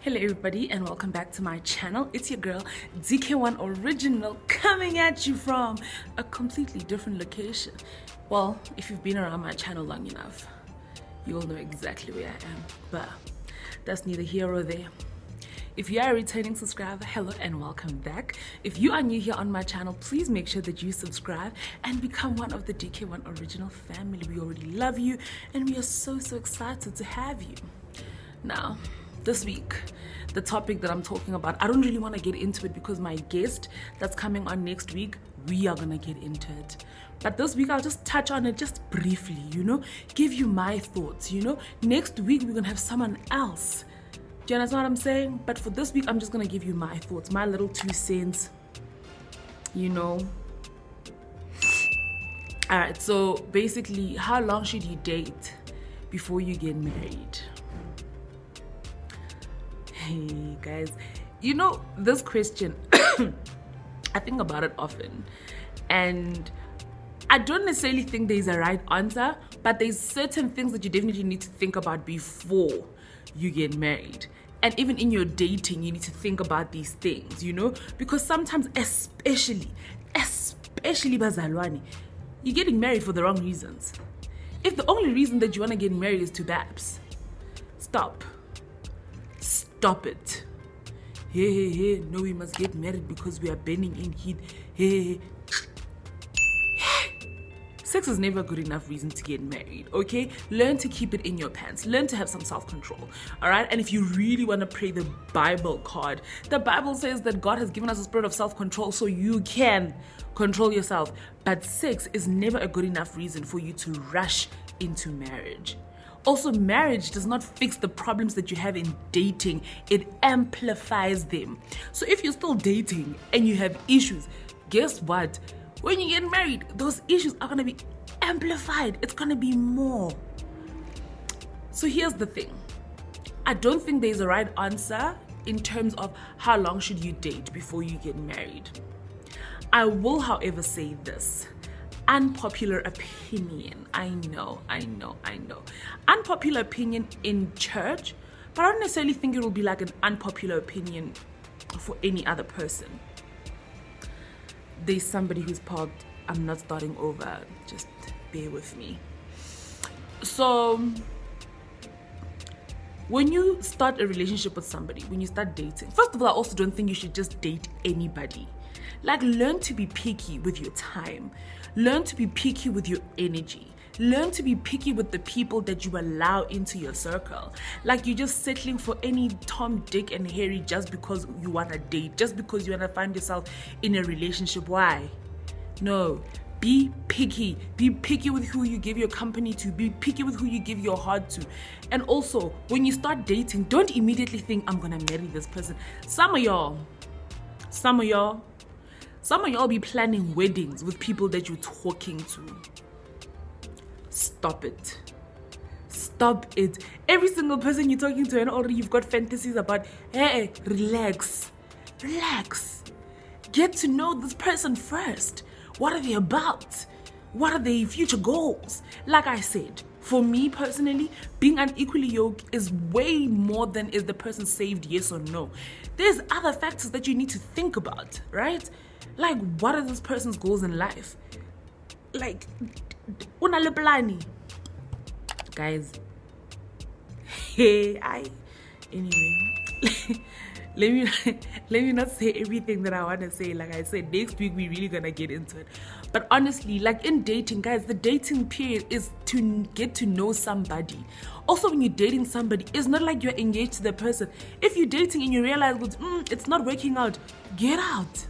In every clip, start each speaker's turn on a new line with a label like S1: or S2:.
S1: Hello everybody and welcome back to my channel. It's your girl Dk1original coming at you from a completely different location. Well, if you've been around my channel long enough, you'll know exactly where I am, but that's neither here or there. If you are a returning subscriber, hello and welcome back. If you are new here on my channel, please make sure that you subscribe and become one of the Dk1original family. We already love you and we are so excited to have you. Now, this week, the topic that I'm talking about, I don't really want to get into it because my guest that's coming on next week, we are going to get into it. But this week, I'll just touch on it just briefly, give you my thoughts, Next week, we're going to have someone else. Do you understand what I'm saying? But for this week, I'm just going to give you my thoughts, my little 2 cents, Alright, so basically, how long should you date before you get married? Hey guys, this question, I think about it often, and I don't necessarily think there's a right answer, but there's certain things that you definitely need to think about before you get married. And even in your dating, you need to think about these things, because sometimes, especially bazalwane, you're getting married for the wrong reasons. If the only reason that you want to get married is to babs, stop it. Hey, no, we must get married because we are burning in heat. Hey. Sex is never a good enough reason to get married, okay? Learn to keep it in your pants. Learn to have some self-control, all right? And if you really want to play the Bible card, the Bible says that God has given us a spirit of self-control so you can control yourself. But sex is never a good enough reason for you to rush into marriage. Also, marriage does not fix the problems that you have in dating. It amplifies them. So if you're still dating and you have issues, guess what? When you get married, those issues are going to be amplified. It's going to be more. So here's the thing. I don't think there's a right answer in terms of how long should you date before you get married. I will, however, say this. Unpopular opinion. I know. Unpopular opinion in church, but I don't necessarily think it will be like an unpopular opinion for any other person. There's somebody who's parked. I'm not starting over. Just bear with me. So, when you start a relationship with somebody, when you start dating, first of all, I also don't think you should just date anybody. Like, learn to be picky with your time. Learn to be picky with your energy. Learn to be picky with the people that you allow into your circle. Like, you're just settling for any Tom, Dick, and Harry just because you want to date, just because you want to find yourself in a relationship. Why? No. Be picky. Be picky with who you give your company to. Be picky with who you give your heart to. And also, when you start dating, don't immediately think, I'm going to marry this person. Some of y'all be planning weddings with people that you're talking to. Stop it. Every single person you're talking to and already you've got fantasies about, hey, relax. Get to know this person first. What are they about? What are their future goals? Like I said, for me personally, being unequally yoked is way more than is the person saved, yes or no. There's other factors that you need to think about, right? Like, what are this person's goals in life? Like, unaleplani. Guys, anyway, let me not say everything that I want to say. Like I said, next week we're really gonna get into it. But honestly, like in dating, guys, the dating period is to get to know somebody. Also, when you're dating somebody, it's not like you're engaged to the person. If you're dating and you realize it's not working out, get out.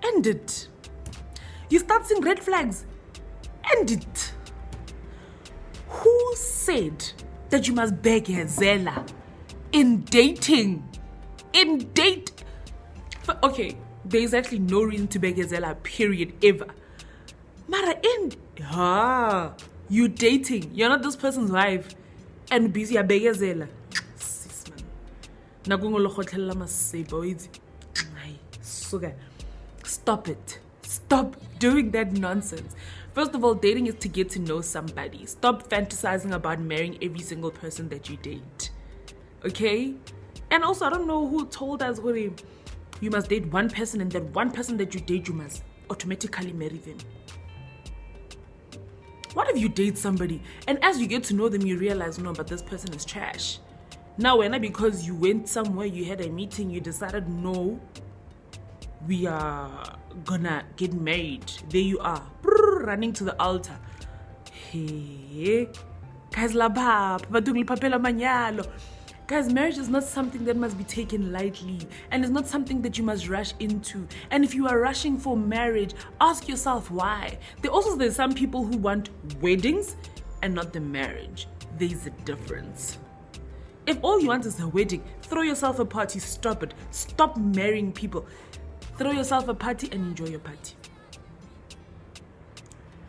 S1: End it. You start seeing red flags, end it. Who said that you must beg a zela in dating? Okay, there's actually no reason to beg a zela, period, ever. Mara, you dating, you're not this person's wife, and busy a beg a zela. Sis, man. Stop it. Stop doing that nonsense. First of all, dating is to get to know somebody. Stop fantasizing about marrying every single person that you date. okay? And also, I don't know who told us you must date one person, and that one person that you date, you must automatically marry them. What if you date somebody and as you get to know them, you realize, no, but this person is trash? Now, when because you went somewhere, you had a meeting, you decided, no, we are gonna get married. There you are, running to the altar. Hey, guys, guys, marriage is not something that must be taken lightly, and it's not something that you must rush into. And if you are rushing for marriage, ask yourself why. There's some people who want weddings and not the marriage. There's a difference. If all you want is a wedding, throw yourself a party, stop it. Stop marrying people. Throw yourself a party and enjoy your party.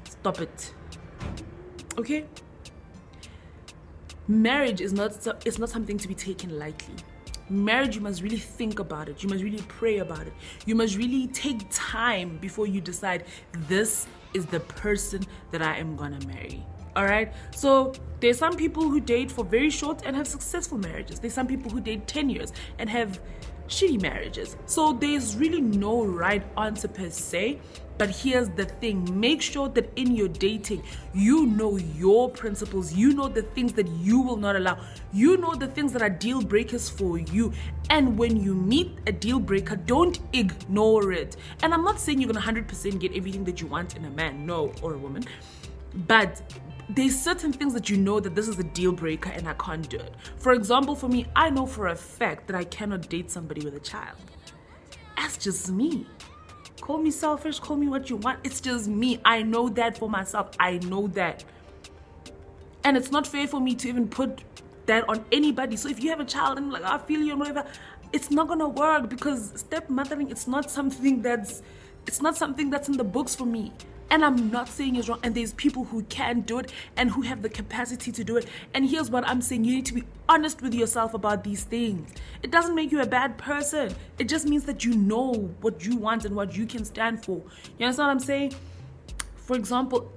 S1: Stop it. Okay? Marriage is not something to be taken lightly. Marriage, you must really think about it. You must really pray about it. You must really take time before you decide, this is the person that I am gonna marry. All right? So there's some people who date for very short and have successful marriages. There's some people who date 10 years and have shitty marriages. So there's really no right answer per se. But here's the thing, make sure that in your dating, you know your principles, you know the things that you will not allow, you know the things that are deal breakers for you. And when you meet a deal breaker, don't ignore it. And I'm not saying you're gonna 100% get everything that you want in a man, no, or a woman, but there's certain things that you know that this is a deal breaker and I can't do it. For example, for me, I know for a fact that I cannot date somebody with a child. That's just me. Call me selfish, call me what you want. It's just me. I know that for myself. I know that. And it's not fair for me to even put that on anybody. So if you have a child and like, I feel you and whatever, it's not gonna work, because stepmothering, it's not something that's in the books for me. And I'm not saying it's wrong, and there's people who can do it and who have the capacity to do it. And here's what I'm saying, you need to be honest with yourself about these things. It doesn't make you a bad person. It just means that you know what you want and what you can stand for. You understand what I'm saying? For example,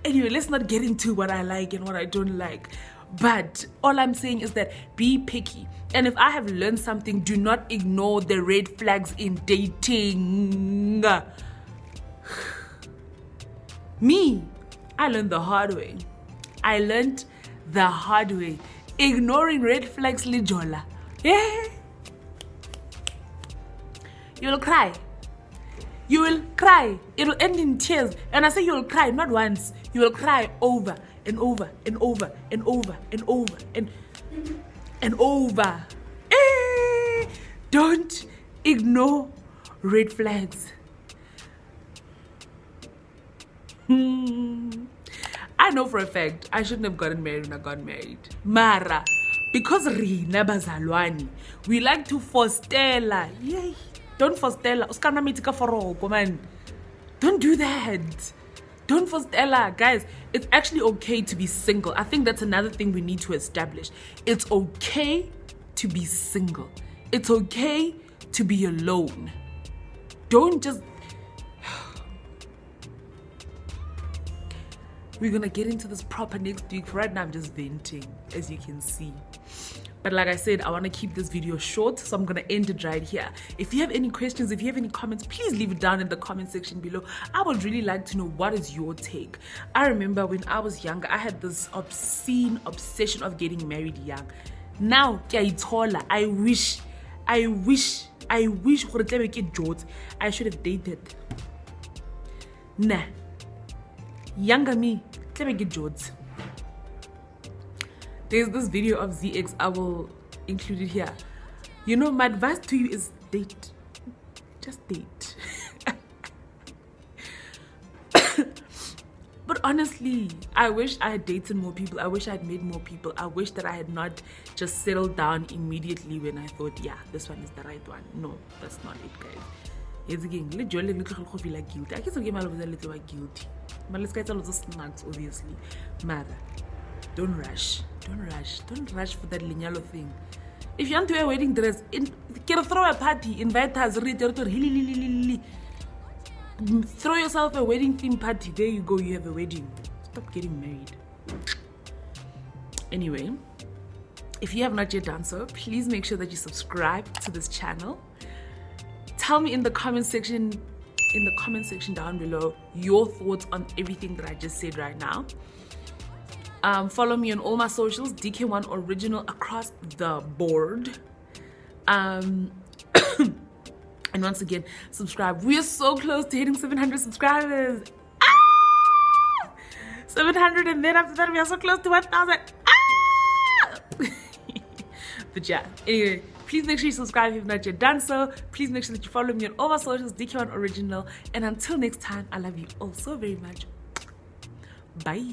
S1: anyway, let's not get into what I like and what I don't like. But all I'm saying is that be picky. And if I have learned something, do not ignore the red flags in dating. Me, I learned the hard way. Ignoring red flags, lijola. Yeah. You'll cry. You will cry. It will end in tears. And I say you will cry, not once. You will cry over and over and over and over and over and over. Don't ignore red flags. I know for a fact I shouldn't have gotten married when I got married. Mara, because Rina Bazalwani, we like to forstella. Yay. Don't forstella. Uskana mitika foroko, man. Don't do that. Don't forstella, guys. It's actually okay to be single. I think that's another thing we need to establish. It's okay to be single. It's okay to be alone. Don't just... We're gonna get into this proper next week. Right now I'm just venting, as you can see. But like I said, I want to keep this video short, so I'm going to end it right here. If you have any questions, if you have any comments, please leave it down in the comment section below. I would really like to know, what is your take? I remember when I was younger, I had this obsession of getting married young. Now, I wish I should have dated. Nah. Younger me, let me get George. There's this video of ZX, I will include it here. You know, my advice to you is date. Just date. But honestly, I wish I had dated more people. I wish I had met more people. I wish that I had not just settled down immediately when I thought, yeah, this one is the right one. No, that's not it, guys. Here's again, guilty. I guess I'll get my little guilty. But let's get a lot of snacks, obviously. Mother, don't rush. Don't rush for that linyalo thing. If you want to wear a wedding dress, throw a party, invite us, throw yourself a wedding theme party. There you go, you have a wedding. Stop getting married. Anyway, if you have not yet done so, please make sure that you subscribe to this channel. Tell me in the comment section down below your thoughts on everything that I just said right now. Follow me on all my socials, Dk1original across the board. And once again, subscribe. We are so close to hitting 700 subscribers. 700, and then after that we are so close to 1,000. But yeah, anyway, please make sure you subscribe if you've not yet done so. Please make sure that you follow me on all my socials, Dk1original. And until next time, I love you all so very much. Bye.